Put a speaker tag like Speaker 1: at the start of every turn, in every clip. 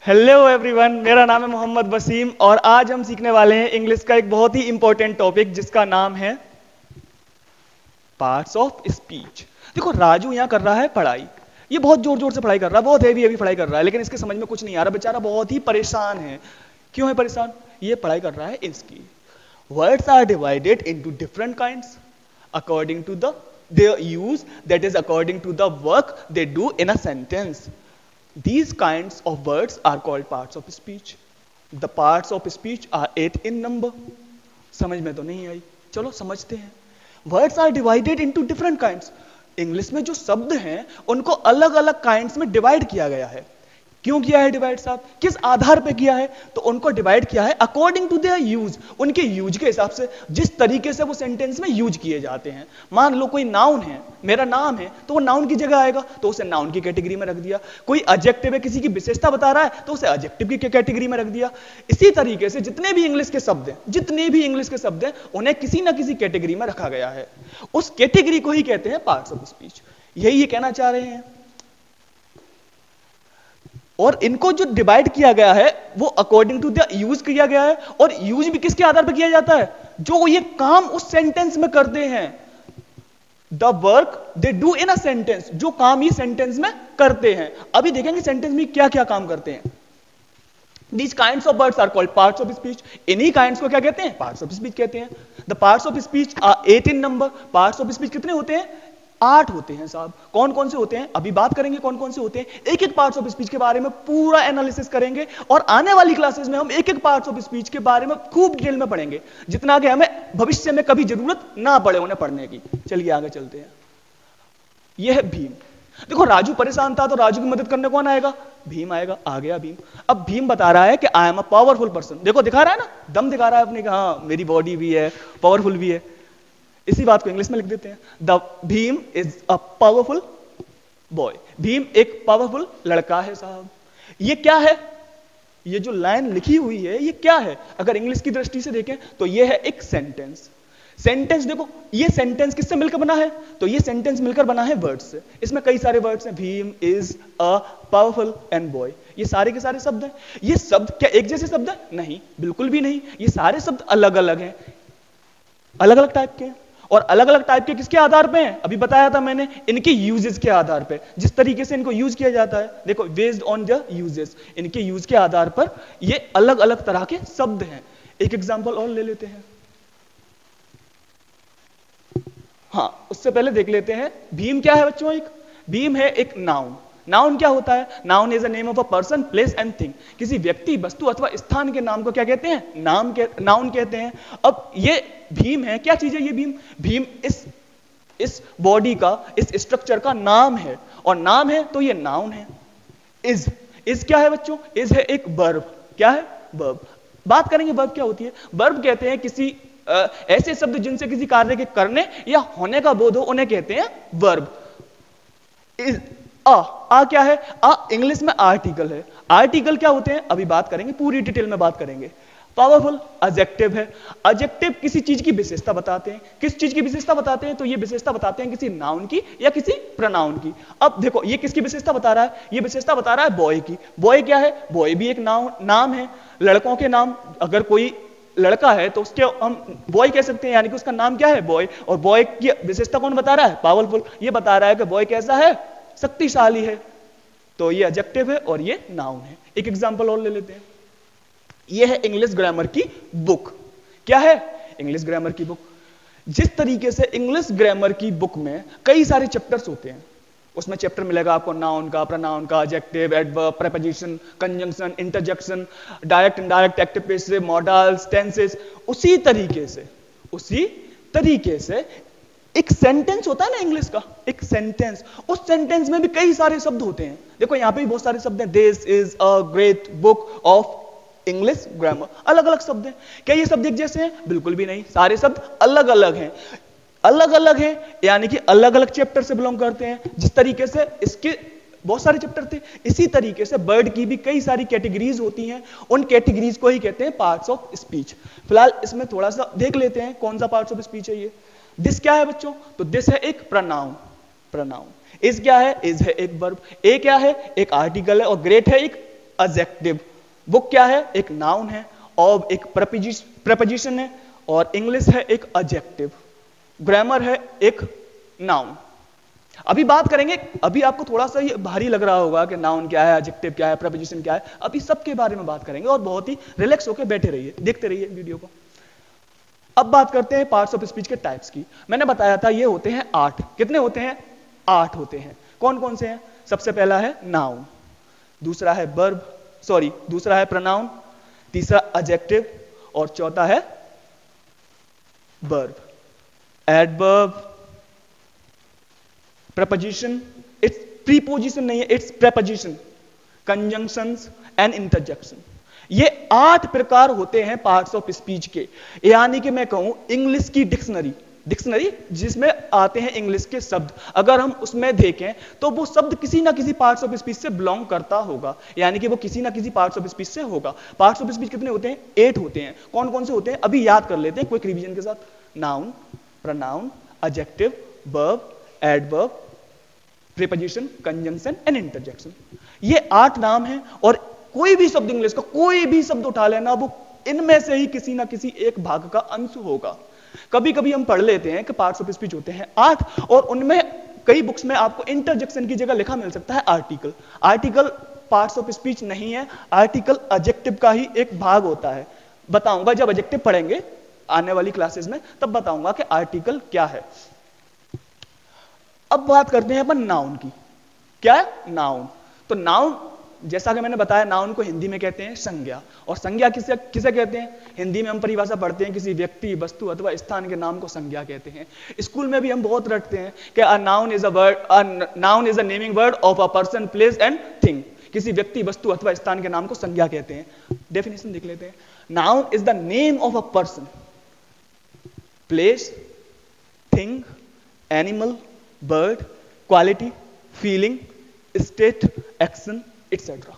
Speaker 1: Hello everyone, मेरा नाम है मोहम्मद वसीम और आज हम सीखने वाले हैं इंग्लिश का एक बहुत ही इंपॉर्टेंट टॉपिक जिसका नाम है पार्ट्स ऑफ स्पीच। देखो, राजू यहाँ कर रहा है पढ़ाई। ये बहुत जोर जोर से पढ़ाई कर रहा है, बहुत हेवी हेवी पढ़ाई कर रहा है, लेकिन इसके समझ में कुछ नहीं आ रहा। बेचारा बहुत ही परेशान है। क्यों है परेशान? ये पढ़ाई कर रहा है इसकी। Words are divided into different kinds according to their use, that is according to the work they do in a sentence. These kinds of words are called parts of speech. The parts of speech are 8 in number. समझ में तो नहीं आई? चलो समझते हैं। Words are divided into different kinds. English में जो शब्द हैं उनको अलग अलग काइंड्स में डिवाइड किया गया है। क्यों किया है डिवाइड साहब? किस आधार पे किया है? तो उनको डिवाइड किया है अकॉर्डिंग टू देयर यूज, उनके यूज के हिसाब से, जिस तरीके से वो सेंटेंस में यूज किए जाते हैं। मान लो कोई नाउन है, मेरा नाम है, तो वो नाउन की जगह आएगा, तो उसे नाउन की कैटेगरी में रख दिया। कोई एडजेक्टिव है, किसी की विशेषता बता रहा है, तो उसे एडजेक्टिव की कैटेगरी में रख दिया। इसी तरीके से जितने भी इंग्लिश के शब्द हैं, जितने भी इंग्लिश के शब्द हैं, उन्हें किसी ना किसी कैटेगरी में रखा गया है। उस कैटेगरी को ही कहते हैं पार्ट्स ऑफ स्पीच। यही ये कहना चाह रहे हैं। और इनको जो डिवाइड किया गया है वो अकॉर्डिंग टू द यूज किया गया है। और यूज भी किसके आधार पर किया जाता है? जो ये काम उस सेंटेंस में करते हैं। The work they do in a sentence, जो काम ये सेंटेंस में करते हैं। अभी देखेंगे सेंटेंस में क्या क्या काम करते हैं। These kinds of words are called parts of speech. इन्हीं kinds को क्या कहते हैं? Parts of speech कहते हैं। The parts of speech are 8 in number. Parts of speech कितने होते हैं? 8 होते हैं साहब। कौन कौन से होते हैं? अभी बात करेंगे कौन कौन से होते हैं। एक एक पार्ट्स ऑफ स्पीच के बारे में पूरा एनालिसिस करेंगे और आने वाली क्लासेस में हम एक एक पार्ट्स ऑफ स्पीच के बारे में खूब डिटेल में पढ़ेंगे, जितना कि हमें भविष्य में कभी जरूरत ना पड़े उन्हें पढ़ने की। चलिए आगे चलते हैं। यह है भीम। देखो, राजू परेशान था तो राजू की मदद करने कौन आएगा? भीम आएगा। आ गया भीम। अब भीम बता रहा है कि आई एम अ पावरफुल पर्सन। देखो, दिखा रहा है ना, दम दिखा रहा है अपने, हाँ मेरी बॉडी भी है, पावरफुल भी है। इसी बात को इंग्लिश में लिख देते हैं। The Bhim is a powerful boy. Bhim एक पावरफुल लड़का है साहब। ये क्या है? ये जो लाइन लिखी हुई है ये क्या है? अगर इंग्लिश की दृष्टि से देखें तो ये है एक सेंटेंस। सेंटेंस देखो, ये सेंटेंस किससे मिलकर बना है? तो ये सेंटेंस मिलकर बना है वर्ड्स से। इसमें कई सारे वर्ड्स हैं। Bhim is a powerful and boy, ये सारे के सारे शब्द हैं। ये शब्द क्या एक जैसे शब्द है? नहीं, बिल्कुल भी नहीं। ये सारे शब्द अलग अलग हैं, अलग अलग टाइप के हैं। और अलग अलग टाइप के किसके आधार पे हैं? अभी बताया था मैंने, इनके यूजेस के आधार पे, जिस तरीके से इनको यूज किया जाता है। देखो, बेस्ड ऑन द यूजेस, इनके यूज के आधार पर ये अलग अलग तरह के शब्द हैं। एक एग्जांपल और ले लेते हैं। हाँ, उससे पहले देख लेते हैं भीम क्या है बच्चों। एक भीम है एक नाउन। नाउन क्या होता है? Noun is a name of a person, place and thing. किसी व्यक्ति, वस्तु अथवा स्थान के नाम को क्या कहते हैं? नाउन कहते हैं। अब ये भीम है, क्या चीज है ये भीम? भीम इस बॉडी का, इस स्ट्रक्चर का नाम है। और नाम है तो ये नाउन है। इज क्या है बच्चों? इज है एक वर्ब। क्या है? वर्ब। बात करेंगे वर्ब क्या होती है। वर्ब कहते हैं किसी ऐसे शब्द जिनसे किसी कार्य के करने या होने का बोध हो, उन्हें कहते हैं वर्ब। आ क्या है? आ इंग्लिश में आर्टिकल है। आर्टिकल क्या होते हैं अभी बात करेंगे, पूरी डिटेल में बात करेंगे। पावरफुल एडजेक्टिव है। एडजेक्टिव किसी चीज की विशेषता बताते हैं। किस चीज की विशेषता बताते हैं? तो ये विशेषता बताते हैं किसी नाउन की या किसी प्रोनाउन की। अब देखो, ये किसकी विशेषता बता रहा है? ये विशेषता बता रहा है बॉय की। बॉय क्या है? बॉय भी एक नाम है। लड़कों के नाम, अगर कोई लड़का है तो उसके हम बॉय कह सकते हैं, यानी कि उसका नाम क्या है? बॉय। और बॉय की विशेषता कौन बता रहा है? पावरफुल। ये बता रहा है कि बॉय कैसा है? शक्तिशाली है। तो ये एडजेक्टिव है और ये नाउन है। एक एग्जांपल और ले लेते हैं। ये है इंग्लिश ग्रामर की बुक। क्या है? इंग्लिश ग्रामर की बुक। जिस तरीके से इंग्लिश ग्रामर की बुक में कई सारे चैप्टर्स होते हैं, उसमें चैप्टर मिलेगा आपको नाउन का, प्रोनाउन का, adjective, adverb, preposition, conjunction, interjection, direct, indirect, active, passive, models, tenses. उसी तरीके से एक सेंटेंस होता है ना इंग्लिश का, एक सेंटेंस, उस सेंटेंस में भी कई सारे शब्द होते हैं। देखो यहां पे भी बहुत सारे शब्द हैं। This is a great book of English grammar. अलग अलग शब्द हैं। क्या ये शब्द एक जैसे हैं? बिल्कुल भी नहीं। सारे शब्द अलग अलग हैं। अलग अलग हैं यानी कि अलग अलग चैप्टर से बिलोंग करते हैं। जिस तरीके से इसके बहुत सारे चैप्टर थे, इसी तरीके से वर्ड की भी कई सारी कैटेगरीज होती हैं। उन कैटेगरीज को ही कहते हैं पार्ट्स ऑफ स्पीच। फिलहाल इसमें थोड़ा सा देख लेते हैं कौन सा पार्ट्स ऑफ स्पीच है ये। दिस क्या है बच्चों? तो दिस है एक प्रोनाउन। इज क्या है? इज है एक वर्ब। ए क्या है? एक आर्टिकल है। और ग्रेट है एक एडजेक्टिव। वो क्या है? एक नाउन है और एक प्रेपोजिशन है, और इंग्लिश है एक एडजेक्टिव, ग्रामर है एक नाउन। अभी बात करेंगे, अभी आपको थोड़ा सा ये भारी लग रहा होगा कि नाउन क्या है, एडजेक्टिव क्या है, प्रेपोजिशन क्या है, अभी सबके बारे में बात करेंगे और बहुत ही रिलैक्स होकर बैठे रहिए, देखते रहिए वीडियो को। अब बात करते हैं पार्ट्स ऑफ स्पीच के टाइप्स की। मैंने बताया था ये होते हैं 8। कितने होते हैं? 8 होते हैं। कौन कौन से हैं? सबसे पहला है नाउन, दूसरा है दूसरा है प्रोनाउन, तीसरा एडजेक्टिव, और चौथा है verb. Adverb, preposition, it's preposition नहीं है, it's preposition, conjunctions and interjection. ये 8 प्रकार होते हैं पार्ट्स ऑफ स्पीच के। यानी कि मैं कहूं इंग्लिश की डिक्शनरी जिसमें आते हैं इंग्लिश के शब्द, अगर हम उसमें देखें तो वो शब्द किसी ना किसी पार्ट्स ऑफ स्पीच से बिलोंग करता होगा, यानी कि वो किसी ना किसी पार्ट्स ऑफ स्पीच से होगा। पार्ट्स ऑफ स्पीच कितने होते हैं? 8 होते हैं। कौन कौन से होते हैं अभी याद कर लेते हैं क्विक रिवीजन के साथ। Noun, pronoun, adjective, verb, adverb, preposition, conjunction and interjection. ये 8 नाम हैं, और कोई भी शब्द इंग्लिश का कोई भी शब्द उठा लेना, वो इनमें से ही किसी ना किसी एक भाग का अंश होगा। कभी कभी हम पढ़ लेते हैं कि पार्ट्स ऑफ स्पीच होते हैं 8, और उनमें कई बुक्स में आपको इंटरजेक्शन की जगह लिखा मिल सकता है article. Article parts of speech नहीं है, आर्टिकल एडजेक्टिव का ही एक भाग होता है। बताऊंगा जब एडजेक्टिव पढ़ेंगे आने वाली क्लासेस में, तब बताऊंगा कि आर्टिकल क्या है। अब बात करते हैं अपन नाउन की। क्या है? नाउन। तो नाउन, जैसा कि मैंने बताया, नाउन को हिंदी में कहते हैं संज्ञा। और संज्ञा किसे किसे कहते हैं? हिंदी में हम परिभाषा पढ़ते हैं, किसी व्यक्ति, वस्तु अथवा स्थान के नाम को संज्ञा कहते हैं। स्कूल में भी हम बहुत रटते हैं कि अ noun is a naming word of a person, place and thing. किसी व्यक्ति, वस्तु अथवा स्थान के नाम को संज्ञा कहते हैं। डेफिनेशन देख लेते हैं। Noun is the name of a person, place, thing, animal, bird, quality, feeling, state, action, etcetera.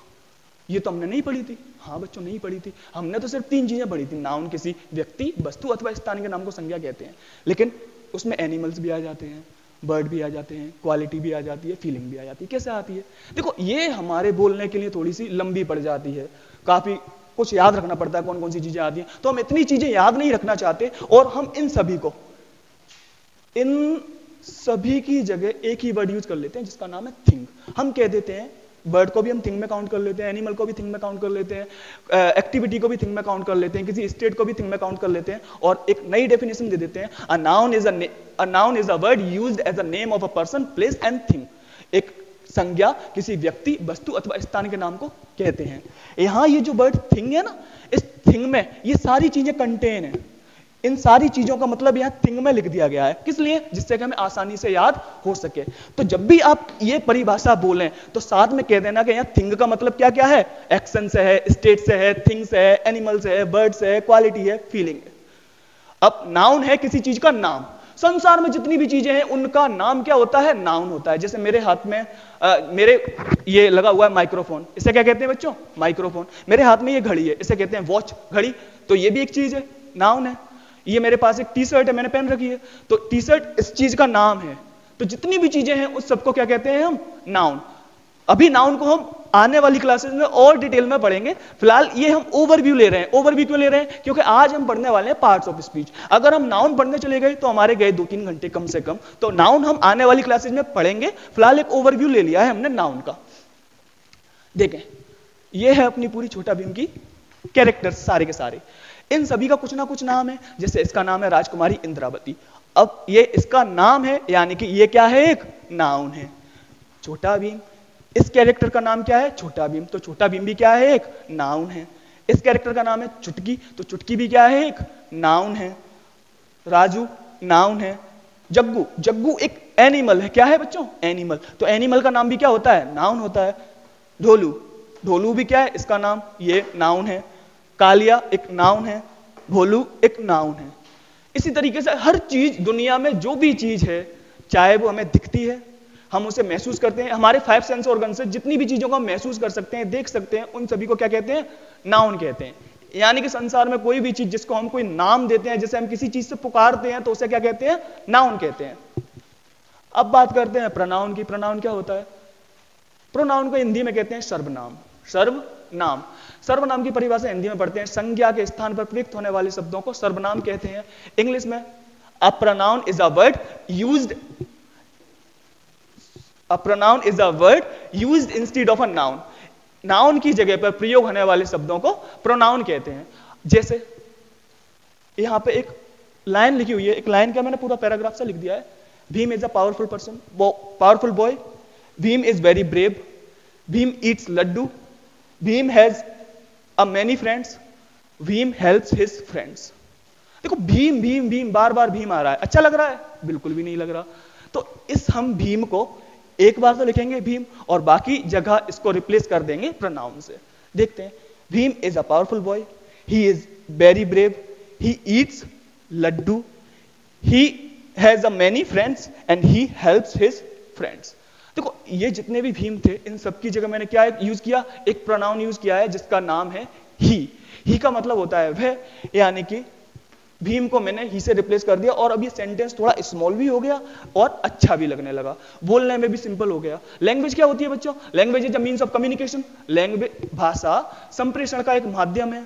Speaker 1: ये तो हमने नहीं पढ़ी थी। हाँ बच्चों, नहीं पढ़ी थी। हमने तो सिर्फ 3 चीजें पढ़ी थी। नाउन किसी व्यक्ति, वस्तु अथवा स्थान के नाम को संज्ञा कहते हैं, लेकिन उसमें एनिमल्स भी आ जाते हैं, बर्ड भी आ जाते हैं, क्वालिटी भी आ जाती है, फीलिंग भी आ जाती है। कैसे आती है? देखो, ये हमारे बोलने के लिए थोड़ी सी लंबी पड़ जाती है, काफी कुछ याद रखना पड़ता है कौन कौन सी चीजें आती हैं। तो हम इतनी चीजें याद नहीं रखना चाहते, और हम इन सभी की जगह एक ही वर्ड यूज कर लेते हैं जिसका नाम है थिंग। हम कह देते हैं, बर्ड को भी हम थिंग में काउंट कर लेते हैं, एनिमल को भी थिंग में काउंट कर लेते हैं, एक्टिविटी को भी थिंग में काउंट कर लेते हैं, किसी स्टेट को भी थिंग में काउंट कर लेते हैं, और एक नई डेफिनेशन दे देते हैं, a noun is a word used as a name of a person, place and thing. एक संज्ञा किसी व्यक्ति, वस्तु अथवा स्थान के नाम को कहते हैं। यहां ये जो वर्ड थिंग है ना, इस थिंग में ये सारी चीजें कंटेन है। इन सारी चीजों का मतलब यहां थिंग में लिख दिया गया है। किस लिए? जिससे कि हमें आसानी से याद हो सके। तो जब भी आप ये परिभाषा बोलें तो साथ में कह देना कि यहां थिंग का मतलब क्या क्या है? एक्शन से है, स्टेट से है, थिंग से है, एनिमल से है, बर्ड से है, क्वालिटी है, फीलिंग है। अब नाउन है किसी चीज का नाम। संसार में जितनी भी चीजें हैं उनका नाम क्या होता है? नाउन होता है। जैसे मेरे हाथ में मेरे ये लगा हुआ है माइक्रोफोन, इसे क्या कहते हैं बच्चों? माइक्रोफोन। मेरे हाथ में ये घड़ी है, इसे कहते हैं वॉच, घड़ी। तो ये भी एक चीज है, नाउन है। ये मेरे पास एक टी शर्ट है, मैंने पहन रखी है, तो टी शर्ट इस चीज का नाम है। तो जितनी भी चीजें हैं उस सबको क्या कहते हैं हम? नाउन। अभी नाउन को हम आने वाली क्लासेस में और डिटेल में पढ़ेंगे। फिलहाल ये हम ओवरव्यू ले रहे हैं। ओवरव्यू क्यों ले रहे हैं? क्योंकि आज हम पढ़ने वाले हैं पार्ट्स ऑफ स्पीच। अगर हम नाउन पढ़ने चले गए तो हमारे गए 2-3 घंटे कम से कम। तो नाउन हम आने वाली क्लासेस में पढ़ेंगे। फिलहाल एक ओवरव्यू ले लिया है हमने नाउन का। देखें, ये है अपनी पूरी छोटा भीम की कैरेक्टर्स, सारे के सारे। इन सभी का कुछ ना कुछ नाम है। जैसे इसका नाम है राजकुमारी इंद्रावती। अब ये इसका नाम है, यानी कि ये क्या है? एक नाउन है। छोटा भीम, इस कैरेक्टर का नाम क्या है? छोटा भीम। तो छोटा भीम भी क्या है? एक नाउन है। इस कैरेक्टर का नाम है चुटकी, तो चुटकी भी क्या है? एक नाउन है। राजू नाउन है। जग्गू, जग्गू एक एनिमल है। क्या है बच्चों? एनिमल। तो एनिमल का नाम भी क्या होता है? नाउन होता है। ढोलू, ढोलू भी क्या है? इसका नाम ये नाउन है। कालिया एक नाउन है। भोलू एक नाउन है। इसी तरीके से हर चीज दुनिया में जो भी चीज है, चाहे वो हमें दिखती है, हम उसे महसूस करते हैं, हमारे 5 सेंस ऑर्गन से जितनी भी चीजों को हम महसूस कर सकते हैं, देख सकते हैं, उन सभी को क्या कहते हैं? नाउन कहते हैं। यानी कि संसार में कोई भी चीज जिसको हम कोई नाम देते हैं, जैसे हम किसी चीज से पुकारते हैं, तो उसे क्या कहते हैं? नाउन कहते हैं। अब बात करते हैं प्रोनाउन की। प्रोनाउन क्या होता है? प्रोनाउन को हिंदी में कहते हैं सर्वनाम। नाम। सर्वनाम की परिभाषा हिंदी में पढ़ते हैं, संज्ञा के स्थान पर प्रयुक्त होने वाले शब्दों को सर्वनाम कहते हैं। इंग्लिश में a pronoun is a word used instead of a noun. Noun की जगह पर प्रयोग होने वाले शब्दों को प्रोनाउन कहते हैं। जैसे यहां पे एक लाइन लिखी हुई है, एक लाइन का मैंने पूरा पैराग्राफ सा लिख दिया है। Bhim is a powerful person, powerful boy, Bhim is very brave, Bhim eats laddoo, Bhim has a many friends, Bhim helps his friends. देखो भीम भीम भीम बार बार भीम आ रहा है, अच्छा लग रहा है? बिल्कुल भी नहीं लग रहा। तो इस हम भीम को एक बार तो लिखेंगे भीम और बाकी जगह इसको रिप्लेस कर देंगे प्रोनाउन से। देखते हैं, Bhim is a powerful boy, he is very brave, he eats laddoo, he has a many friends and he helps his friends. देखो ये जितने भी भीम थे इन सबकी जगह मैंने क्या यूज किया, एक प्रोनाउन यूज किया है जिसका नाम है ही। ही का मतलब होता है वह, यानी कि भीम को मैंने ही से रिप्लेस कर दिया और अब ये सेंटेंस थोड़ा स्मॉल भी हो गया और अच्छा भी लगने लगा, बोलने में भी सिंपल हो गया। लैंग्वेज क्या होती है बच्चों? Language is a means of communication. Language भाषा संप्रेषण का एक माध्यम है,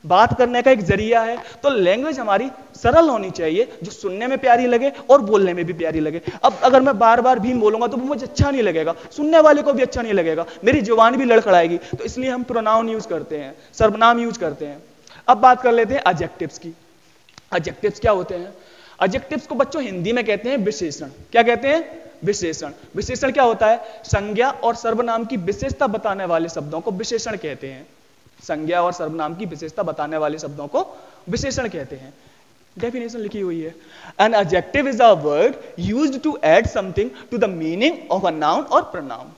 Speaker 1: बात करने का एक जरिया है। तो लैंग्वेज हमारी सरल होनी चाहिए, जो सुनने में प्यारी लगे और बोलने में भी प्यारी लगे। अब अगर मैं बार बार भीम बोलूंगा तो वो मुझे अच्छा नहीं लगेगा, सुनने वाले को भी अच्छा नहीं लगेगा, मेरी जुबान भी लड़खड़ाएगी। तो इसलिए हम प्रोनाउन यूज करते हैं, सर्वनाम यूज करते हैं। अब बात कर लेते हैं एडजेक्टिव्स की। एडजेक्टिव्स क्या होते हैं? एडजेक्टिव्स को बच्चों हिंदी में कहते हैं विशेषण। क्या कहते हैं? विशेषण। विशेषण क्या होता है? संज्ञा और सर्वनाम की विशेषता बताने वाले शब्दों को विशेषण कहते हैं। संज्ञा और सर्वनाम की विशेषता बताने वाले शब्दों को विशेषण कहते हैं। डेफिनेशन लिखी हुई है, an adjective is a word used to add something to the meaning of a noun और प्रोनाउन।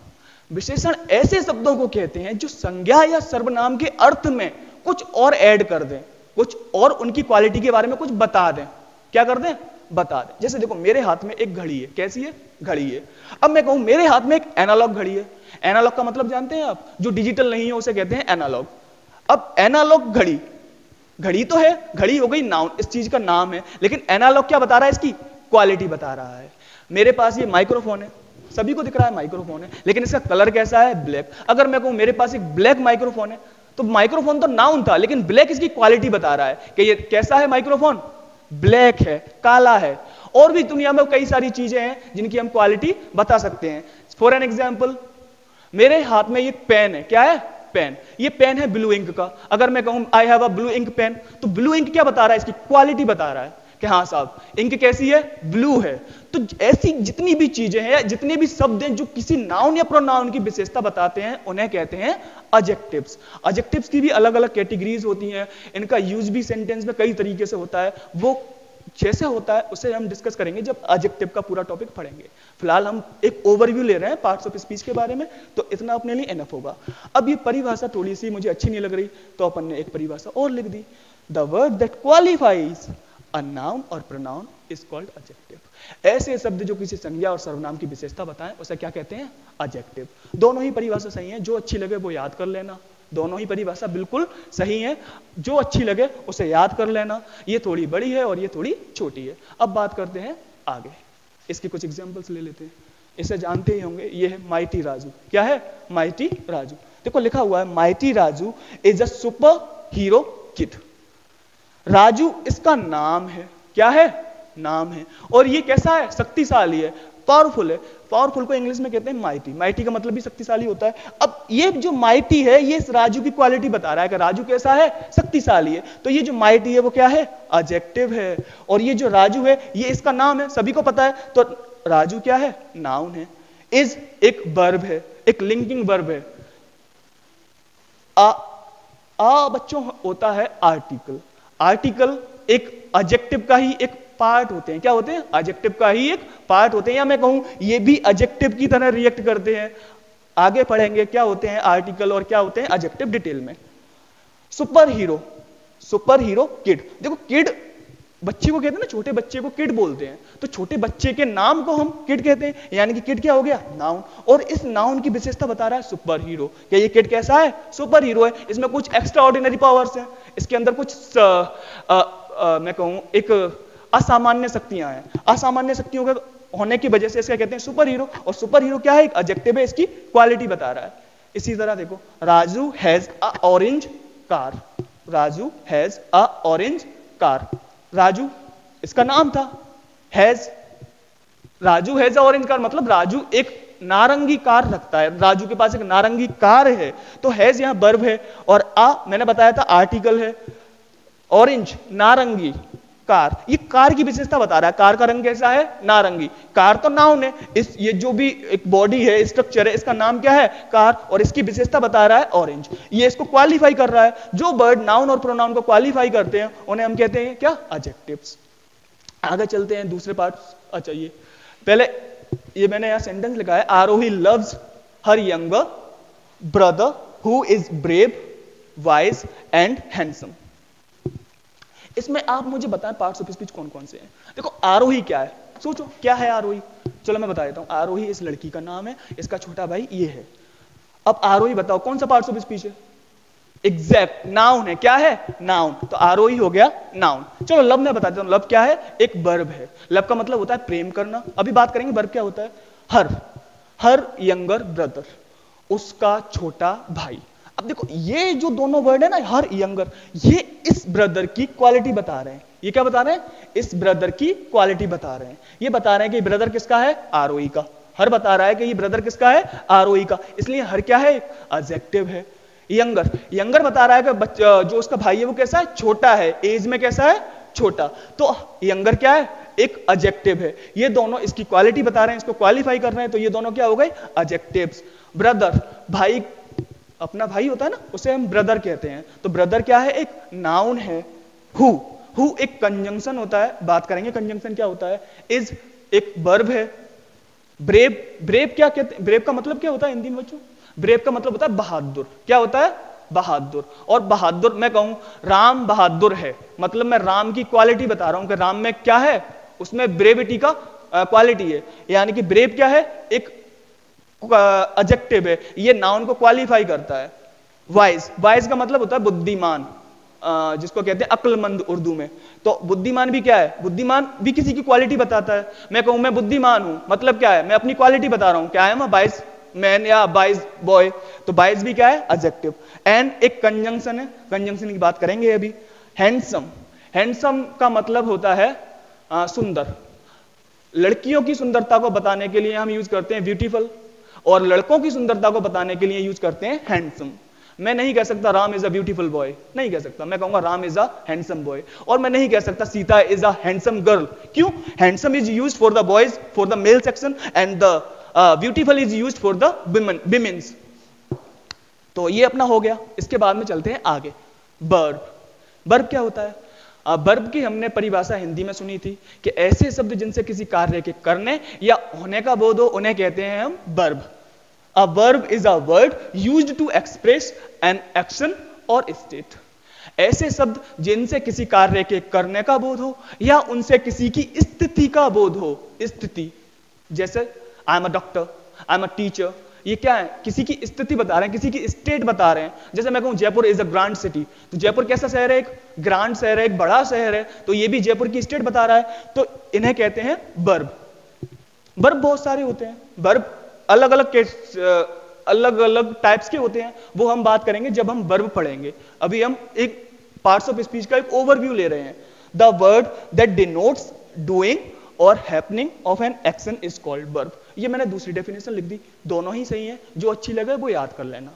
Speaker 1: विशेषण ऐसे शब्दों को कहते हैं जो संज्ञा या सर्वनाम के अर्थ में कुछ और ऐड कर दें, कुछ और उनकी क्वालिटी के बारे में कुछ बता दें। क्या कर दें? बता दें। जैसे देखो मेरे हाथ में एक घड़ी है, कैसी है? घड़ी है। अब मैं कहूं मेरे हाथ में एक एनालॉग घड़ी है। एनालॉग का मतलब जानते हैं आप? जो डिजिटल नहीं है उसे कहते हैं एनालॉग। अब एनालॉग घड़ी, घड़ी तो है, घड़ी हो गई नाउन, इस चीज का नाम है, लेकिन एनालॉग क्या बता रहा है? इसकी क्वालिटी बता रहा है। मेरे पास ये माइक्रोफोन है, सभी को दिख रहा है माइक्रोफोन है, लेकिन इसका कलर कैसा है? ब्लैक। अगर मैं कहूं मेरे पास एक ब्लैक माइक्रोफोन है, तो माइक्रोफोन तो नाउन था, लेकिन ब्लैक इसकी क्वालिटी बता रहा है कि ये कैसा है माइक्रोफोन? ब्लैक है, काला है। और भी दुनिया में कई सारी चीजें हैं जिनकी हम क्वालिटी बता सकते हैं। फॉर एन एग्जाम्पल, मेरे हाथ में ये पेन है, क्या है? पेन। ये पेन है ब्लू इंक का। अगर मैं कहूं I have a blue ink pen, तो ब्लू इंक क्या बता रहा है? इसकी क्वालिटी बता रहा है कि हाँ साहब इंक कैसी है? ब्लू है। तो ऐसी जितनी भी चीजें हैं, जितने भी शब्द हैं जो किसी नाउन या प्रोनाउन की विशेषता बताते हैं, उन्हें कहते हैं एडजेक्टिव्स। एडजेक्टिव्स की भी अलग अलग कैटेगरीज होती हैं, इनका यूज भी सेंटेंस में कई तरीके से होता है। वो जैसे होता है उसे हम डिस्कस करेंगे जब एडजेक्टिव का पूरा टॉपिक पढ़ेंगे। फिलहाल हम एक ओवरव्यू ले रहे हैं पार्ट्स ऑफ स्पीच के बारे में, तो इतना अपने लिए इनफ होगा। अब ये परिभाषा थोड़ी सी मुझे अच्छी नहीं लग रही, तो अपन ने एक परिभाषा और लिख दी, the word that qualifies a noun और प्रोनाउन इज कॉल्ड एडजेक्टिव। ऐसे शब्द जो किसी संज्ञा और सर्वनाम की विशेषता बताएं उसे क्या कहते हैं? एडजेक्टिव। दोनों ही परिभाषा सही है, जो अच्छी लगे वो याद कर लेना। दोनों ही परिभाषा बिल्कुल सही है, जो अच्छी लगे उसे याद कर लेना। ये थोड़ी बड़ी है और ये थोड़ी छोटी है। अब बात करते हैं आगे, इसके कुछ एग्जांपल्स ले लेते हैं। इसे जानते ही होंगे, ये है माइटी राजू। क्या है? माइटी राजू। देखो लिखा हुआ है mighty Raju is a super hero kid. Raju इसका नाम है। क्या है? नाम है। और ये कैसा है? शक्तिशाली है, पावरफुल है। पावरफुल को इंग्लिश में कहते हैं माइटी। माइटी का मतलब भी शक्तिशाली होता है। अब ये जो माइटी है ये इस राजू की क्वालिटी बता रहा है कि राजू कैसा है? शक्तिशाली है। तो ये जो माइटी है वो क्या है? एडजेक्टिव है। और ये जो राजू है ये इसका नाम है, सभी को पता है। तो राजू क्या है? नाउन है। इज एक वर्ब है, एक लिंकिंग वर्ब है। आ बच्चों होता है आर्टिकल। आर्टिकल एक एडजेक्टिव का ही एक पार्ट होते हैं। क्या होते हैं? एडजेक्टिव का ही एक पार्ट होते हैं, या मैं कहूं ये भी एडजेक्टिव की तरह रिएक्ट करते हैं। आगे पढ़ेंगे क्या होते हैं आर्टिकल और क्या होते हैं एडजेक्टिव डिटेल में। Super hero, super hero kid. देखो किड बच्चे को कहते हैं ना, छोटे बच्चे को किड बोलते हैं, तो छोटे बच्चे के नाम को हम किड कहते हैं, यानी कि किड क्या हो गया? नाउन। और इस नाउन की विशेषता बता रहा है सुपर हीरो। क्या ये किड कैसा है? सुपर हीरो है। इसमें कुछ एक्स्ट्रा ऑर्डिनरी पावर्स हैं, इसके अंदर कुछ मैं कहूं एक असामान्य शक्तियां हैं। असामान्य शक्तियों के होने की वजह से इसका कहते हैं सुपर हीरो। और सुपर हीरो क्या है? एक एडजेक्टिव है, इसकी क्वालिटी बता रहा है। इसी तरह देखो, Raju has a orange car, Raju has a orange car, Raju इसका नाम था, has, Raju has a orange car मतलब राजू एक नारंगी कार रखता है, राजू के पास एक नारंगी कार है, तो हैज यहां वर्ब है, और अ मैंने बताया था आर्टिकल है, ऑरेंज नारंगी कार, ये कार की विशेषता बता रहा है, कार का रंग कैसा है, नारंगी, कार तो नाउन है, इस ये जो भी एक बॉडी है, स्ट्रक्चर है, इसका नाम क्या है, कार, और इसकी विशेषता बता रहा है ऑरेंज, ये इसको क्वालिफाई कर रहा है। जो वर्ड नाउन और प्रोनाउन को क्वालिफाई करते हैं उन्हें हम कहते हैं क्या, एडजेक्टिव्स। आगे चलते हैं दूसरे पार्ट। अच्छा, ये पहले ये मैंने यहां सेंटेंस लिखा है, Aarohi loves her younger brother who is brave wise and handsome. इसमें आप मुझे बताएं पार्ट्स ऑफ स्पीच कौन कौन से हैं। देखो, आरोही क्या है, सोचो क्या है आरोही, चलो मैं बता देता हूं। आरोही इस लड़की का नाम है, इसका छोटा भाई ये है। अब आरोही बताओ कौन सा पार्ट्स ऑफ स्पीच है, एग्जैक्ट नाउन है, क्या है, नाउन, तो आरोही हो गया नाउन। चलो लब मैं बता देता हूं, लब क्या है, एक वर्ब है, लब का मतलब होता है प्रेम करना, अभी बात करेंगे वर्ब क्या होता है। हर यंगर ब्रदर, उसका छोटा भाई। अब देखो ये जो दोनों वर्ड है ना, हर यंगर, ये इस ब्रदर की क्वालिटी बता रहे हैं, ये क्या बता रहे हैं, इस ब्रदर की क्वालिटी बता रहे हैं, ये बता रहे हैं कि ब्रदर किसका है, आरोही का, हर बता रहा है कि ये ब्रदर किसका है, आरोही का, इसलिए हर क्या है, एडजेक्टिव है। यंगर बता रहा है कि बच्चा जो उसका भाई है वो कैसा है, छोटा है, एज में कैसा है, छोटा, तो यंगर क्या है, एक एडजेक्टिव है। ये दोनों इसकी क्वालिटी बता रहे हैं, इसको क्वालिफाई कर रहे हैं, तो ये दोनों क्या हो गए, एडजेक्टिव्स। ब्रदर, भाई, अपना भाई होता है ना, उसे हम ब्रदर कहते हैं, तो ब्रदर क्या है, एक नाउन है। हु एक कंजंक्शन होता है, बात करेंगे कंजंक्शन क्या होता है। इज एक वर्ब है। ब्रेव क्या कहते हैं, ब्रेव का मतलब क्या होता है हिंदी में बच्चों, ब्रेव का मतलब होता है बहादुर, क्या होता है, बहादुर। और बहादुर मैं कहूं राम बहादुर है, मतलब मैं राम की क्वालिटी बता रहा हूं कि राम में क्या है, उसमें ब्रेविटी का क्वालिटी है, यानी कि ब्रेव क्या है, एक एडजेक्टिव है, ये नाउन को क्वालिफाई करता है। वाइज का मतलब होता है बुद्धिमान, जिसको कहते हैं अक्लमंद उर्दू में, तो बुद्धिमान भी क्या है, बुद्धिमान भी किसी की क्वालिटी बताता है। मैं कहूं मैं बुद्धिमान हूं, मतलब क्या है, मैं अपनी क्वालिटी बता रहा हूं, क्या है, मैं बाइस मैन या बाइस बॉय, तो बाइस भी क्या है, एडजेक्टिव। एंड एक कंजंक्शन है, कंजंक्शन की बात करेंगे अभी। हैंडसम का मतलब होता है सुंदर, लड़कियों की सुंदरता को बताने के लिए हम यूज करते हैं ब्यूटीफुल, और लड़कों की सुंदरता को बताने के लिए यूज करते हैं हैंडसम। मैं नहीं कह सकता Ram is a beautiful boy, नहीं कह सकता, मैं कहूंगा Ram is a handsome boy. और मैं नहीं कह सकता Sita is a handsome girl, क्यों, handsome is used for the boys, for the male section, and the beautiful is used for the womens. तो ये अपना हो गया। इसके बाद में चलते हैं आगे। वर्ब क्या होता है, वर्ब की हमने परिभाषा हिंदी में सुनी थी कि ऐसे शब्द जिनसे किसी कार्य के करने या होने का बोध हो उन्हें कहते हैं हम verb. A verb is a word used to express an action और स्टेट। ऐसे शब्द जिनसे किसी कार्य के करने का बोध हो या उनसे किसी की स्थिति का बोध हो, स्थिति, जैसे आई am a doctor, I am a teacher, ये क्या है, किसी की स्थिति बता रहे हैं, किसी की स्टेट बता रहे हैं। जैसे मैं कहूं Jaipur is a grand city, तो जयपुर कैसा शहर है, एक ग्रांड शहर है, एक बड़ा शहर है, तो ये भी जयपुर की स्टेट बता रहा है, तो इन्हें कहते हैं वर्ब। वर्ब बहुत सारे होते हैं, वर्ब अलग अलग टाइप्स के होते हैं, वो हम बात करेंगे जब हम वर्ब पढ़ेंगे। अभी हम एक पार्ट्स ऑफ स्पीच का एक ओवरव्यू ले रहे हैं। The word that denotes doing और happening of an action is called verb. ये मैंने दूसरी डेफिनेशन लिख दी, दोनों ही सही हैं, जो अच्छी लगे वो याद कर लेना,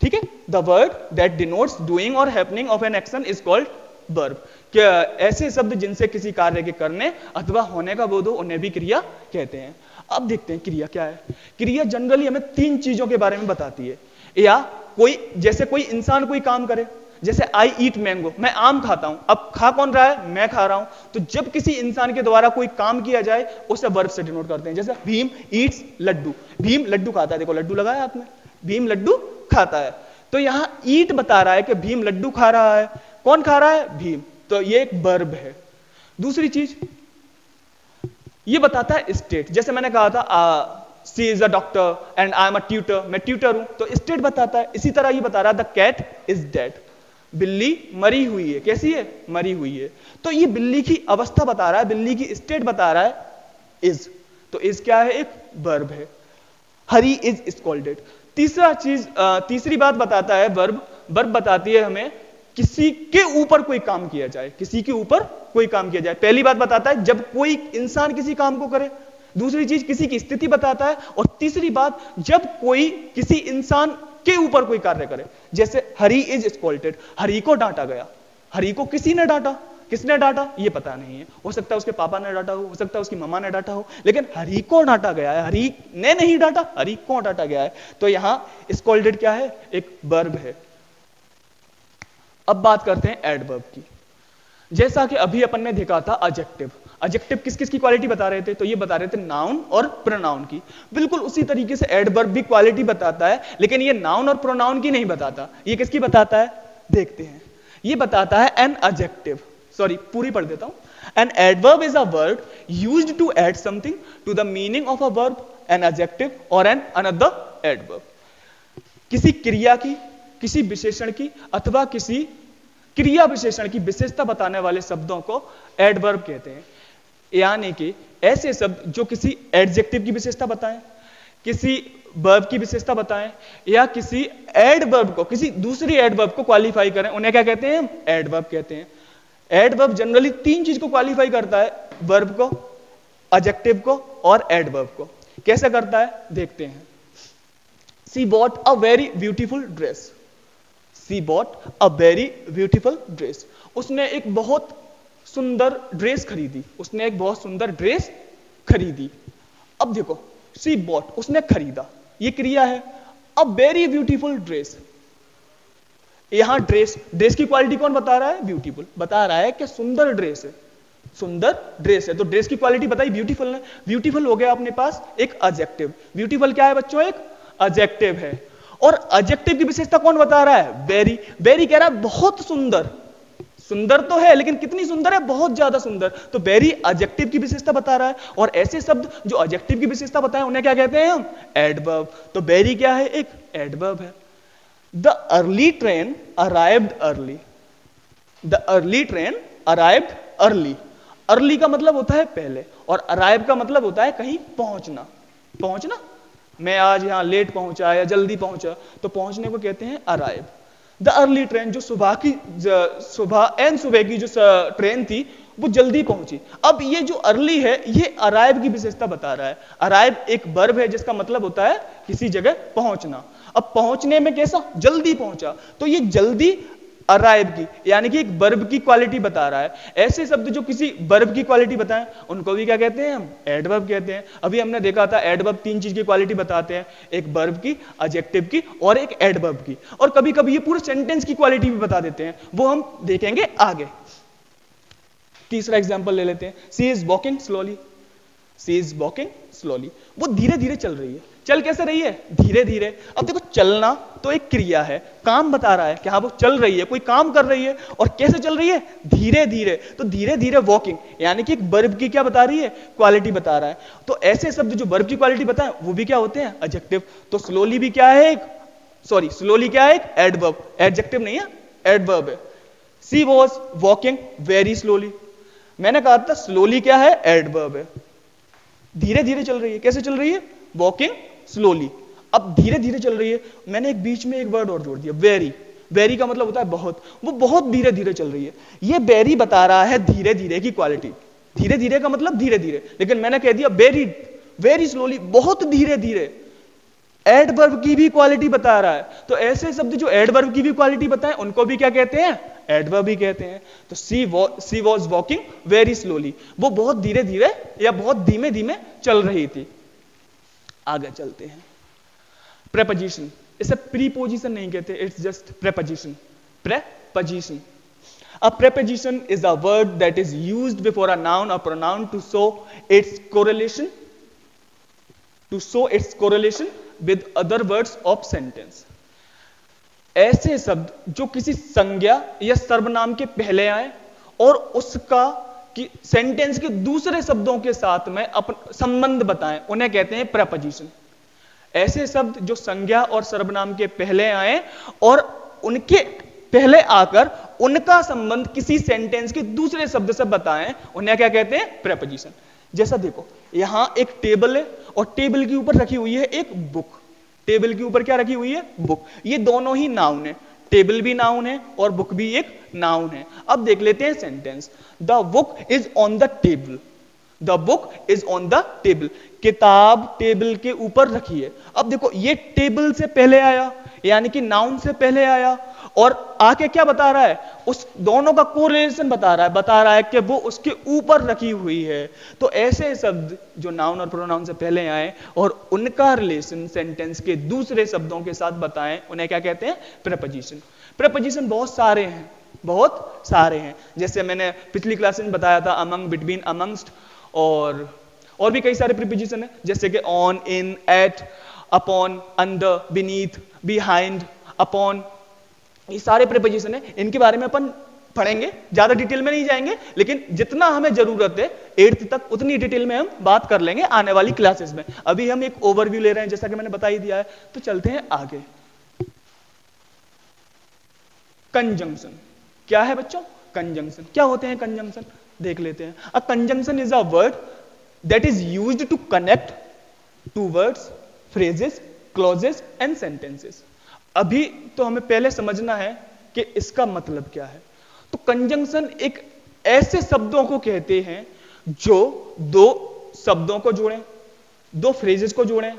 Speaker 1: ठीक है। The word that denotes doing और happening of an action is called verb. क्या ऐसे शब्द जिनसे किसी कार्य के करने अथवा होने का बोध हो उन्हें भी क्रिया कहते हैं। अब देखते हैं क्रिया क्या है। क्रिया जनरली हमें तीन चीजों के बारे में बताती है, या कोई, जैसे कोई इंसान कोई काम करे, जैसे आई ईट मैंगो, मैं आम खाता हूं, अब खा कौन रहा है, मैं खा रहा हूं, तो जब किसी इंसान के द्वारा कोई काम किया जाए उसे वर्ब से डिनोट करते हैं। जैसे भीम ईट्स लड्डू, भीम लड्डू खाता है, देखो लड्डू लगाया हाथ में, भीम लड्डू खाता है, तो यहां ईट बता रहा है कि भीम लड्डू खा रहा है, कौन खा रहा है, भीम, तो ये एक वर्ब है। दूसरी चीज ये बताता है स्टेट, जैसे मैंने कहा था she is a doctor and I am a tutor, मैं ट्यूटर हूं, तो स्टेट बताता है। इसी तरह ये बता रहा है द कैट इज डेड, बिल्ली मरी हुई है, कैसी है, मरी हुई है, तो ये बिल्ली की अवस्था बता रहा है, बिल्ली की स्टेट बता रहा है, इज, तो इज क्या है, एक वर्ब है। हरी इज स्कॉल्डेड, तीसरी बात बताता है वर्ब बताती है हमें किसी के ऊपर कोई काम किया जाए, किसी के ऊपर कोई काम किया जाए। पहली बात बताता है जब कोई इंसान किसी काम को करे, दूसरी चीज किसी की स्थिति बताता है, और तीसरी बात जब कोई किसी इंसान के ऊपर कोई कार्य करे। जैसे हरी इज स्कॉल्टेड, हरी को डांटा गया। हरी को किसी ने डांटा, किसने डांटा ये पता नहीं है, हो सकता है उसके पापा ने डांटा हो सकता है उसकी मम्मा ने डांटा हो, लेकिन हरी को डांटा गया है। हरी ने नहीं डांटा, हरी को डांटा गया है। तो यहां स्कॉल्डेड क्या है, एक वर्ब है। अब बात करते हैं एडवर्ब की। जैसा कि अभी अपन ने देखा था एडजेक्टिव, एडजेक्टिव किस किस की क्वालिटी बता रहे थे, तो ये बता रहे थे नाउन और प्रोनाउन की। बिल्कुल उसी तरीके से एडवर्ब भी क्वालिटी बताता है, लेकिन ये नाउन और प्रोनाउन की नहीं बताता। ये किसकी बताता है, देखते हैं। ये बताता है एन एडजेक्टिव, सॉरी पूरी पढ़ देता हूं। An adverb is a word used to add something to the meaning of a verb, an adjective और एन अनदर एडवर्ब। किसी क्रिया की, किसी विशेषण की अथवा किसी क्रिया विशेषण की विशेषता बताने वाले शब्दों को एडवर्ब कहते हैं। यानी कि ऐसे शब्द जो किसी एडजेक्टिव की विशेषता बताएं, किसी वर्ब की विशेषता बताएं, या किसी एडवर्ब को, किसी दूसरी एडवर्ब को क्वालिफाई करें, उन्हें क्या कहते हैं, एडवर्ब कहते हैं। एडवर्ब जनरली तीन चीज को क्वालिफाई करता है, वर्ब को, एडजेक्टिव को और एडवर्ब को। कैसे करता है देखते हैं। She bought a very beautiful dress, she bought a very beautiful dress. उसने एक बहुत सुंदर ड्रेस खरीदी, उसने एक बहुत सुंदर ड्रेस खरीदी। अब देखो शी बॉट, उसने खरीदा, ये क्रिया है। अब वेरी ब्यूटीफुल ड्रेस, यहां ड्रेस की क्वालिटी कौन बता रहा है, ब्यूटीफुल बता रहा है कि सुंदर ड्रेस है, सुंदर ड्रेस है। तो ड्रेस की क्वालिटी बताई ब्यूटीफुल ने। ब्यूटीफुल हो गया अपने पास एक एडजेक्टिव। ब्यूटीफुल क्या है बच्चों, एक एडजेक्टिव है। और एडजेक्टिव की विशेषता कौन बता रहा है, वेरी। वेरी कह रहा है बहुत सुंदर, सुंदर तो है लेकिन कितनी सुंदर है, बहुत ज्यादा सुंदर। तो वेरी एडजेक्टिव की विशेषता बता रहा है। और ऐसे शब्द जो एडजेक्टिव की विशेषता बताएं उन्हें क्या कहते हैं हम, एडवर्ब। तो वेरी क्या है, एक एडवर्ब है। The early train arrived early, the early train arrived early. Early का मतलब होता है पहले, और अराइव का मतलब होता है कहीं पहुंचना। पहुंचना, मैं आज यहां लेट पहुंचा या जल्दी पहुंचा, तो पहुंचने को कहते हैं अराइव। द अर्ली ट्रेन, जो सुबह की जो ट्रेन थी वो जल्दी पहुंची। अब ये जो अर्ली है ये अराइव की विशेषता बता रहा है। अराइव एक वर्ब है जिसका मतलब होता है किसी जगह पहुंचना। अब पहुंचने में कैसा, जल्दी पहुंचा, तो ये जल्दी अराइव की यानी कि एक वर्ब की क्वालिटी बता रहा है। ऐसे शब्द जो किसी वर्ब की क्वालिटी बताएं उनको भी क्या कहते हैं हम, एडवर्ब कहते हैं। अभी हमने देखा था एडवर्ब तीन चीज की क्वालिटी बताते हैं, एक वर्ब की, एडजेक्टिव की और एक एडवर्ब की। और कभी कभी ये पूरे सेंटेंस की क्वालिटी भी बता देते हैं, वो हम देखेंगे आगे। तीसरा एग्जाम्पल ले लेते हैं। She is walking slowly, she is walking slowly. वो धीरे धीरे चल रही है। चल कैसे रही है, धीरे धीरे। अब देखो चलना तो एक क्रिया है, काम बता रहा है कि हाँ वो चल रही है, कोई काम कर रही है। और कैसे चल रही है, धीरे धीरे। तो धीरे धीरे वॉकिंग यानी कि एक वर्ब की क्या बता रही है, क्वालिटी बता रहा है। तो ऐसे शब्द जो वर्ब की क्वालिटी बताएं वो भी क्या होते हैं, एडजेक्टिव। तो स्लोली भी क्या है, स्लोली क्या है, एक एडवर्ब, एडजेक्टिव नहीं है, एडवर्ब है। सी वॉज वॉकिंग वेरी स्लोली, मैंने कहा था स्लोली क्या है, एडवर्ब है। धीरे धीरे चल रही है, कैसे चल रही है, वॉकिंग स्लोली। अब धीरे धीरे चल रही है, मैंने एक बीच में एक वर्ड और जोड़ दिया, वेरी। वेरी का मतलब होता है बहुत, वो बहुत धीरे धीरे चल रही है। ये वेरी बता रहा है धीरे धीरे की क्वालिटी। धीरे धीरे का मतलब धीरे धीरे, लेकिन मैंने कह दिया वेरी, वेरी स्लोली, बहुत धीरे धीरे। एडवर्ब की भी क्वालिटी बता रहा है। तो ऐसे शब्द जो एडवर्ब की भी क्वालिटी बताएं उनको भी क्या कहते हैं, एडवर्ब ही कहते हैं। तो सी वॉज वॉकिंग वेरी स्लोली, वो बहुत धीरे धीरे या बहुत धीमे धीमे चल रही थी। आगे चलते हैं। प्रेपोजिशन, इसे प्रीपोजिशन नहीं कहते, it's just preposition. Preposition, a preposition is a word that is used before a noun और pronoun to show its correlation, with other words of sentence. ऐसे शब्द जो किसी संज्ञा या सर्वनाम के पहले आए और उसका कि सेंटेंस के दूसरे शब्दों के साथ में अपना संबंध बताएं उन्हें कहते हैं प्रेपोजिशन। ऐसे शब्द जो संज्ञा और सर्वनाम के पहले आए और उनके पहले आकर उनका संबंध किसी सेंटेंस के दूसरे शब्द से बताएं उन्हें क्या कहते हैं, प्रेपोजिशन। जैसा देखो यहां एक टेबल है और टेबल के ऊपर रखी हुई है एक बुक। टेबल के ऊपर क्या रखी हुई है? बुक। ये दोनों ही नाउन है, टेबल भी नाउन है और बुक भी एक नाउन है। अब देख लेते हैं sentence. The book is on the table. The book is on the table. किताब टेबल के ऊपर रखी है। अब देखो ये टेबल से पहले आया, यानी कि नाउन से पहले आया, और आके क्या बता रहा है? उस दोनों का कोरिलेशन बता रहा है कि वो उसके ऊपर रखी हुई है। तो ऐसे शब्द जो नाउन और प्रोनाउन से पहले आए और उनका रिलेशन सेंटेंस के दूसरे शब्दों के साथ बताएं, उन्हें क्या कहते हैं? प्रीपोजिशन। प्रीपोजिशन बहुत सारे हैं, जैसे मैंने पिछली क्लास में बताया था, अमंग, बिटवीन, अमंगस्ट, और भी कई सारे प्रीपोजिशन है, जैसे कि on, in, at, upon, under, beneath, behind, upon. ये सारे प्रीपोजिशन है, इनके बारे में अपन पढ़ेंगे, ज्यादा डिटेल में नहीं जाएंगे, लेकिन जितना हमें जरूरत है 8th तक उतनी डिटेल में हम बात कर लेंगे आने वाली क्लासेस में। अभी हम एक ओवरव्यू ले रहे हैं, जैसा कि मैंने बता ही दिया है। तो चलते हैं आगे। कंजंक्शन क्या है बच्चों? कंजंक्शन क्या होते हैं? कंजंक्शन देख लेते हैं। A conjunction is a word that is used to connect two words, phrases, clauses and sentences. अभी तो हमें पहले समझना है कि इसका मतलब क्या है। तो कंजंक्शन एक ऐसे शब्दों को कहते हैं जो दो शब्दों को जोड़ें, दो फ्रेजेस को जोड़ें,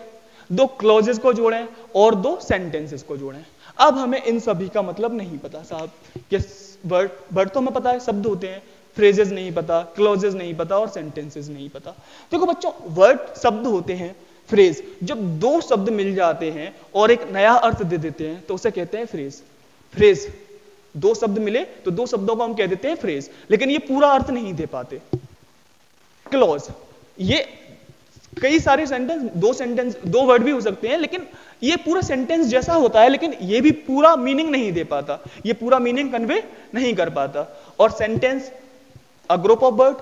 Speaker 1: दो क्लॉजेस को जोड़ें और दो सेंटेंसेस को जोड़ें। अब हमें इन सभी का मतलब नहीं पता साहब, कि वर्ड तो हमें पता है, शब्द होते हैं, फ्रेजेस नहीं पता, क्लॉजेस नहीं पता और सेंटेंसेस नहीं पता। देखो बच्चों, वर्ड शब्द होते हैं, फ्रेज जब दो शब्द मिल जाते हैं और एक नया अर्थ दे देते हैं तो उसे कहते हैं फ्रेज। फ्रेज, दो शब्द मिले तो दो शब्दों को हम कह देते हैं फ्रेज, लेकिन ये पूरा अर्थ नहीं दे पाते। क्लॉज, ये कई सारे सेंटेंस, दो वर्ड भी हो सकते हैं, लेकिन ये पूरा सेंटेंस जैसा होता है, लेकिन ये भी पूरा मीनिंग नहीं दे पाता, ये पूरा मीनिंग कन्वे नहीं कर पाता। और sentence, a group of word,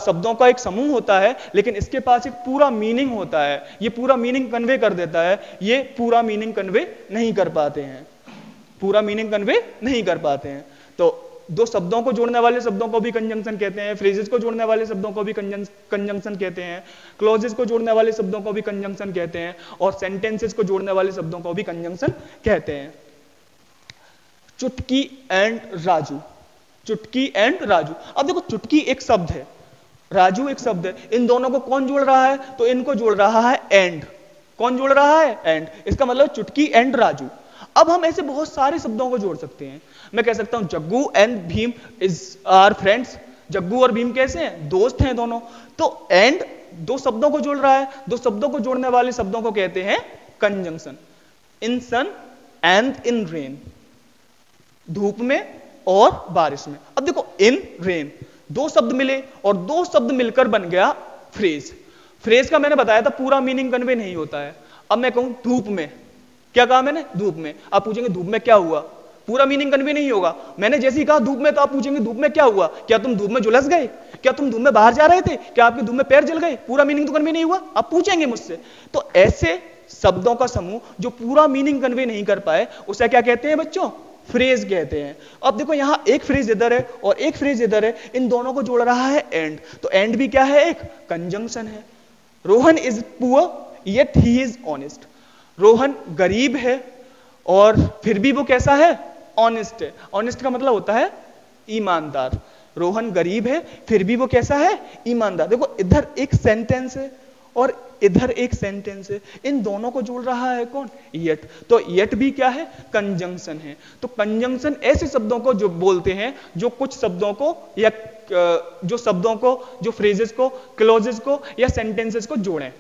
Speaker 1: शब्दों का एक समूह होता है, लेकिन इसके पास एक पूरा मीनिंग होता है, ये पूरा मीनिंग कन्वे कर देता है, ये पूरा मीनिंग कन्वे नहीं कर पाते हैं, पूरा मीनिंग कन्वे नहीं कर पाते हैं। तो दो शब्दों को जोड़ने वाले शब्दों को भी कंजंक्शन कहते हैं, फ्रेजेस को जोड़ने वाले शब्दों को भी कंजंक्शन कहते हैं, क्लॉजेस को जोड़ने वाले शब्दों को भी कंजंक्शन कहते हैं, और सेंटेंसेस को जोड़ने वाले शब्दों को भी कंजंक्शन कहते हैं। चुटकी एंड राजू, चुटकी एंड राजू। अब देखो, चुटकी एक शब्द है, राजू एक शब्द है, इन दोनों को कौन जोड़ रहा है? तो इनको जोड़ रहा है एंड। कौन जोड़ रहा है? एंड। इसका मतलब चुटकी एंड राजू। अब हम ऐसे बहुत सारे शब्दों को जोड़ सकते हैं। मैं कह सकता हूं Jaggu and Bhim is are friends. Jaggu और भीम कैसे हैं? दोस्त हैं दोनों। तो एंड दो शब्दों को जोड़ रहा है, दो शब्दों को जोड़ने वाले शब्दों को कहते हैं conjunction. In sun and in rain, धूप में और बारिश में। अब देखो, इन रेन, दो शब्द मिले और दो शब्द मिलकर बन गया फ्रेज। फ्रेज का मैंने बताया था पूरा मीनिंग कन्वे नहीं होता है। अब मैं कहूं धूप में, क्या कहा मैंने? धूप में। आप पूछेंगे धूप में क्या हुआ? पूरा मीनिंग कन्वे नहीं होगा। मैंने जैसे ही कहा धूप में, तो आप पूछेंगे धूप में क्या हुआ? क्या तुम धूप में झुलस गए? क्या तुम धूप में बाहर जा रहे थे? क्या आपके धूप में पैर जल गए? पूरा मीनिंग तो कन्वे नहीं हुआ, आप पूछेंगे मुझसे। तो ऐसे शब्दों का समूह जो पूरा मीनिंग कन्वे नहीं कर पाए, उसे क्या कहते हैं बच्चों? फ्रेज कहते हैं। अब देखो, यहां एक फ्रेज इधर है और एक फ्रेज इधर है, इन दोनों को जोड़ रहा है एंड। तो एंड भी क्या है? एक कंजंक्शन है। Rohan is poor yet he is honest. Rohan गरीब है और फिर भी वो कैसा है? ऑनेस्ट है। ऑनेस्ट का मतलब होता है ईमानदार। रोहन गरीब है, फिर भी वो कैसा है? ईमानदार। देखो, इधर एक सेंटेंस है और इधर एक सेंटेंस है, इन दोनों को जोड़ रहा है कौन? येट। तो येट भी क्या है? कंजंक्शन है। तो कंजंक्शन ऐसे शब्दों को जो बोलते हैं जो कुछ शब्दों को या जो शब्दों को, जो फ्रेजेस को, क्लॉजेस को या सेंटेंसेस को जोड़ें।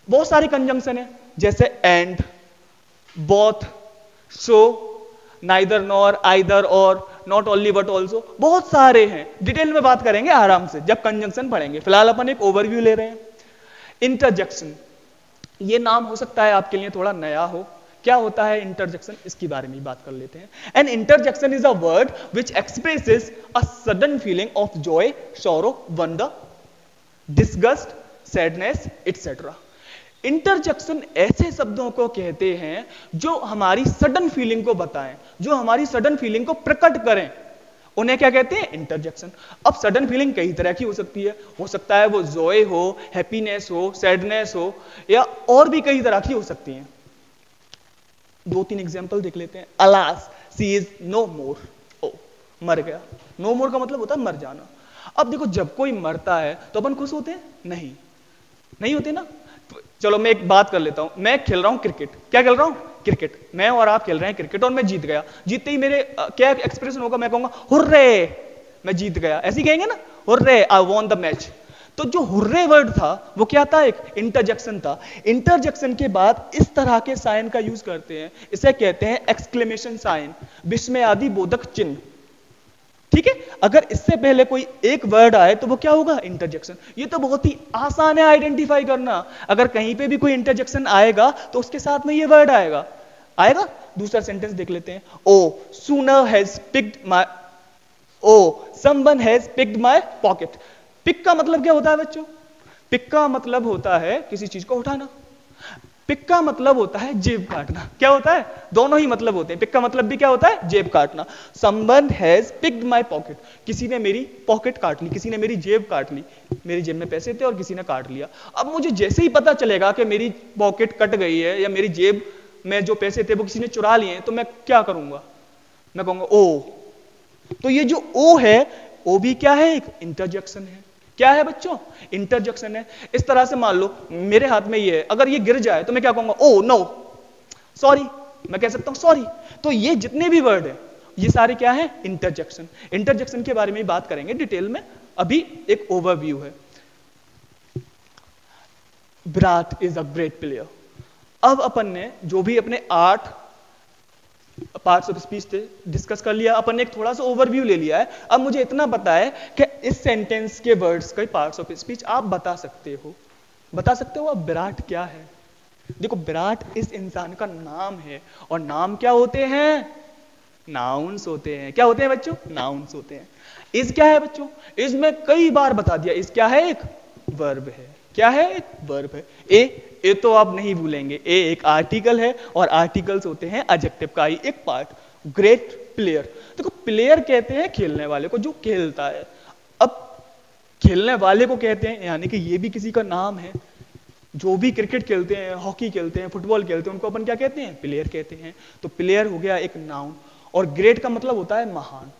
Speaker 1: बहुत सारे कंजंक्शन है, जैसे and, both, so, neither nor, either और, नॉट ओनली बट ऑल्सो। बहुत सारे हैं, डिटेल में बात करेंगे आराम से जब कंजंक्शन पढ़ेंगे। फिलहाल अपन एक ओवरव्यू ले रहे हैं। इंटरजेक्शन, ये नाम हो सकता है आपके लिए थोड़ा नया हो। क्या होता है इंटरजेक्शन? इसके बारे में बात कर लेते हैं। An interjection is a word which expresses a sudden feeling of joy, sorrow, wonder, disgust, sadness etcetera. Interjection ऐसे शब्दों को कहते हैं जो हमारी सडन फीलिंग को बताएं, जो हमारी सडन फीलिंग को प्रकट करें। उन्हें क्या कहते हैं? इंटरजेक्शन। अब सडन फीलिंग कई तरह की हो सकती है, हो सकता है वो जॉय हो, हैप्पीनेस हो, सैडनेस हो, या और भी कई तरह की हो सकती हैं। 2-3 एग्जांपल देख लेते हैं। अलास सी इज नो मोर, ओ मर गया। नो मोर का मतलब होता है मर जाना। अब देखो जब कोई मरता है तो अपन खुश होते हैं? नहीं, नहीं होते ना। चलो मैं एक बात कर लेता हूं, मैं खेल रहा हूं क्रिकेट। क्या खेल रहा हूं? क्रिकेट। मैं और आप खेल रहे हैं क्रिकेट और मैं जीत गया। जीतते ही मेरे क्या एक्सप्रेशन होगा? मैं कहूंगा हुर्रे, मैं जीत गया, ऐसे ही कहेंगे ना, hurray I won the match. तो जो हुर्रे वर्ड था वो क्या था? एक इंटरजेक्शन था। इंटरजेक्शन के बाद इस तरह के साइन का यूज करते हैं, इसे कहते हैं एक्सक्लेमेशन साइन, विस्मयादि बोधक चिन्ह। ठीक है, अगर इससे पहले कोई एक वर्ड आए तो वो क्या होगा? इंटरजेक्शन। ये तो बहुत ही आसान है आइडेंटिफाई करना। अगर कहीं पे भी कोई इंटरजेक्शन आएगा तो उसके साथ में ये वर्ड आएगा। आएगा। दूसरा सेंटेंस देख लेते हैं। Oh sooner has picked my, oh someone has picked my pocket. Pick का मतलब क्या होता है बच्चों? पिक का मतलब होता है किसी चीज को उठाना। पिक का मतलब होता है जेब काटना। क्या होता है? दोनों ही मतलब होते हैं। पिक का मतलब भी क्या होता है? जेब काटना। Someone has picked my pocket, किसी ने मेरी पॉकेट काट ली, किसी ने मेरी जेब काट ली। मेरी जेब में पैसे थे और किसी ने काट लिया। अब मुझे जैसे ही पता चलेगा कि मेरी पॉकेट कट गई है या मेरी जेब में जो पैसे थे वो किसी ने चुरा लिए हैं, तो मैं क्या करूंगा? मैं कहूंगा ओ। तो ये जो ओ है, ओ भी क्या है? एक इंटरजेक्शन है। क्या है बच्चों? इंटरजेक्शन है। इस तरह से मान लो मेरे हाथ में ये है, अगर ये गिर जाए तो मैं क्या कहूंगा? Oh no, sorry. मैं कह सकता हूं सॉरी। तो ये जितने भी वर्ड है ये सारे क्या है? इंटरजेक्शन। इंटरजेक्शन के बारे में बात करेंगे डिटेल में, अभी एक ओवरव्यू है। Virat is a great player. अब अपन ने जो भी अपने 8 पार्ट्स ऑफ स्पीच थे डिस्कस कर लिया, अपन ने एक थोड़ा सा ओवरव्यू ले लिया है। अब मुझे इतना पता है कि इस सेंटेंस के वर्ड्स के पार्ट्स ऑफ स्पीच आप बता सकते हो। बता सकते हो अब विराट क्या है? देखो विराट इस इंसान का नाम है, और नाम क्या होते हैं? नाउन्स होते हैं। क्या होते हैं बच्चों? नाउन्स होते हैं। इज क्या है बच्चों? इज में कई बार बता दिया, इज क्या है? एक वर्ब है। क्या है? एक वर्ब है। ए तो आप नहीं भूलेंगे, ए एक आर्टिकल है और आर्टिकल्स होते हैं एडजेक्टिव का ही एक पार्ट। ग्रेट प्लेयर, देखो प्लेयर कहते हैं खेलने वाले को, जो खेलता है। अब खेलने वाले को कहते हैं, यानी कि ये भी किसी का नाम है। जो भी क्रिकेट खेलते हैं, हॉकी खेलते हैं, फुटबॉल खेलते हैं, उनको अपन क्या कहते हैं? प्लेयर कहते हैं। तो प्लेयर हो गया एक नाउन, और ग्रेट का मतलब होता है महान।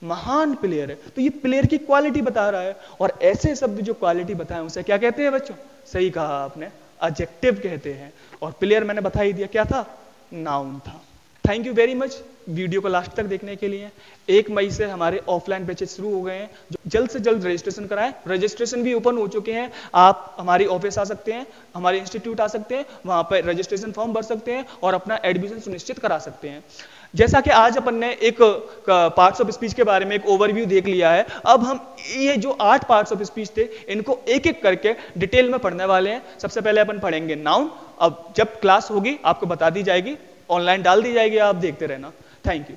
Speaker 1: महान प्लेयर है, तो ये प्लेयर की क्वालिटी बता रहा है। और ऐसे शब्द जो क्वालिटी बताए उसे क्या कहते हैं बच्चों? सही कहा आपने, एडजेक्टिव कहते हैं। और प्लेयर मैंने बता ही दिया क्या था? नाउन था। Thank you very much video को लास्ट तक देखने के लिए। 1 मई से हमारे ऑफलाइन बैचेस शुरू हो गए हैं, जल्द से जल्द रजिस्ट्रेशन कराएं। रजिस्ट्रेशन भी ओपन हो चुके हैं। आप हमारी ऑफिस आ सकते हैं, हमारे इंस्टीट्यूट आ सकते हैं, वहां पर रजिस्ट्रेशन फॉर्म भर सकते हैं और अपना एडमिशन सुनिश्चित करा सकते हैं। जैसा कि आज अपन ने एक पार्ट्स ऑफ स्पीच के बारे में एक ओवरव्यू देख लिया है, अब हम ये जो 8 पार्ट्स ऑफ स्पीच थे इनको एक एक करके डिटेल में पढ़ने वाले हैं। सबसे पहले अपन पढ़ेंगे नाउन। अब जब क्लास होगी आपको बता दी जाएगी, ऑनलाइन डाल दी जाएगी, आप देखते रहना। Thank you.